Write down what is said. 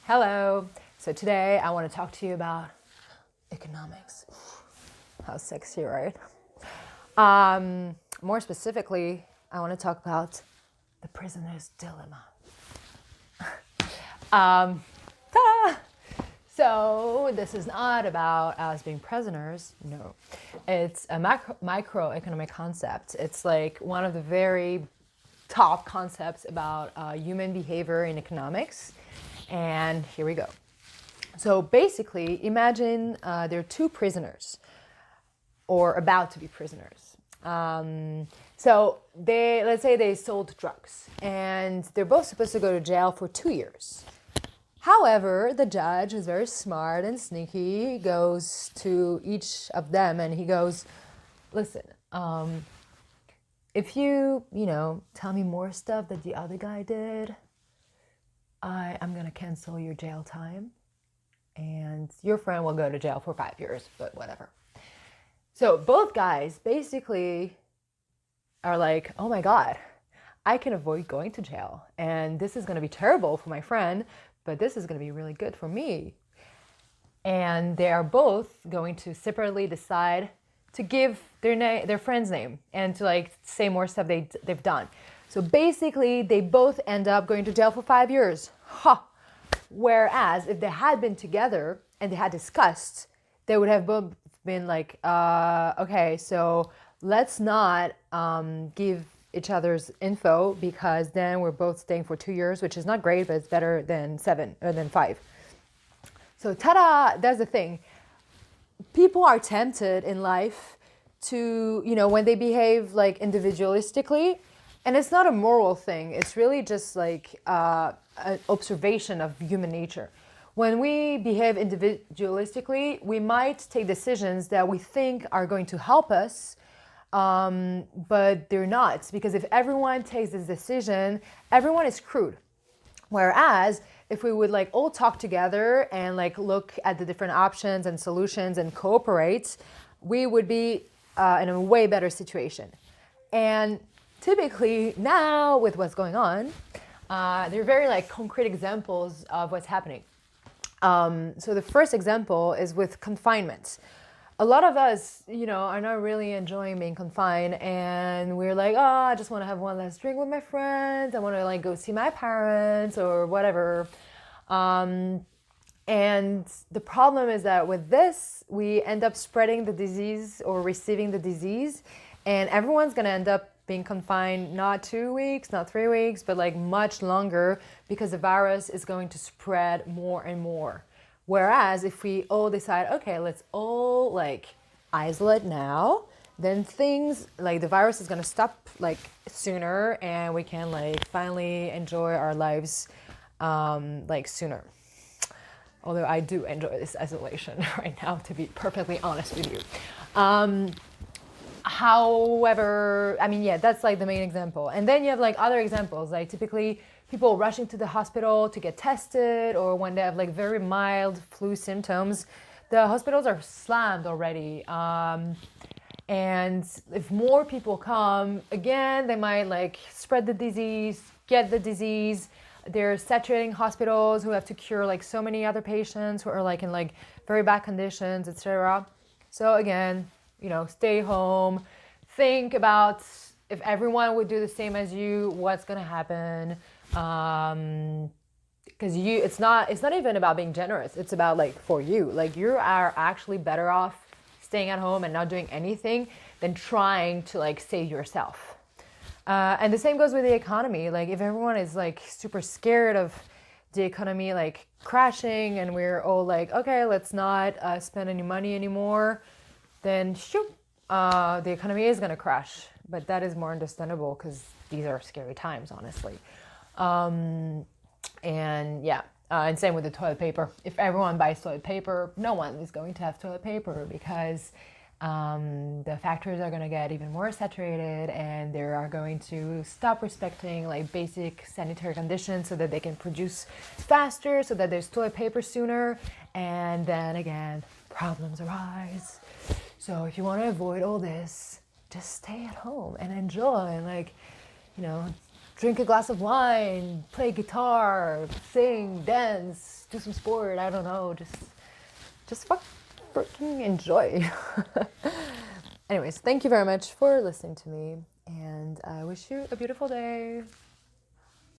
Hello. So today I want to talk to you about economics. How sexy, right? More specifically, I want to talk about the prisoner's dilemma. Ta-da! So this is not about us being prisoners. No, it's a microeconomic concept. It's like one of the very top concepts about human behavior in economics. And here we go. So basically, imagine there are two prisoners, or about to be prisoners. So let's say they sold drugs, and they're both supposed to go to jail for 2 years. However, the judge is very smart and sneaky, goes to each of them and he goes, listen, if you tell me more stuff that the other guy did, I'm going to cancel your jail time and your friend will go to jail for 5 years, but whatever. So both guys basically are like, oh my God, I can avoid going to jail. And this is going to be terrible for my friend, but this is going to be really good for me. And they are both going to separately decide to give their friend's name and to say more stuff they've done. So basically, they both end up going to jail for 5 years. Whereas if they had been together and they had discussed, they would have both been like, okay, so let's not give each other's info because then we're both staying for 2 years, which is not great, but it's better than 7 or than 5. So ta-da, that's the thing. People are tempted in life to, when they behave individualistically, and it's not a moral thing. It's really just an observation of human nature. When we behave individualistically, we might take decisions that we think are going to help us, but they're not. Because if everyone takes this decision, everyone is screwed. Whereas if we would all talk together and look at the different options and solutions and cooperate, we would be in a way better situation. And typically now with what's going on, there are very concrete examples of what's happening. So the first example is with confinement. A lot of us, are not really enjoying being confined, and we're like, oh, I just want to have one last drink with my friends. I want to go see my parents or whatever. And the problem is that with this, we end up spreading the disease or receiving the disease, and everyone's going to end up being confined not 2 weeks, not 3 weeks, but much longer because the virus is going to spread more and more. Whereas if we all decide, okay, let's all isolate now, then things the virus is going to stop sooner, and we can finally enjoy our lives sooner. Although I do enjoy this isolation right now, to be perfectly honest with you. However, that's the main example. And then you have other examples, typically people rushing to the hospital to get tested, or when they have very mild flu symptoms, the hospitals are slammed already. And if more people come, again, they might spread the disease, get the disease. They're saturating hospitals who have to cure so many other patients who are in very bad conditions, etc. So again, stay home, think about if everyone would do the same as you, what's going to happen. Because it's not even about being generous. It's about for you, you are actually better off staying at home and not doing anything than trying to save yourself. And the same goes with the economy. If everyone is super scared of the economy crashing, and we're all okay, let's not spend any money anymore, then shoot, the economy is going to crash. But that is more understandable because these are scary times, honestly. And same with the toilet paper. If everyone buys toilet paper, no one is going to have toilet paper because the factories are going to get even more saturated, and they are going to stop respecting basic sanitary conditions so that they can produce faster, so that there's toilet paper sooner, and then again, problems arise. So if you want to avoid all this, just stay at home and enjoy and drink a glass of wine, play guitar, sing, dance, do some sport. I don't know. Just freaking enjoy. Anyways, thank you very much for listening to me, and I wish you a beautiful day.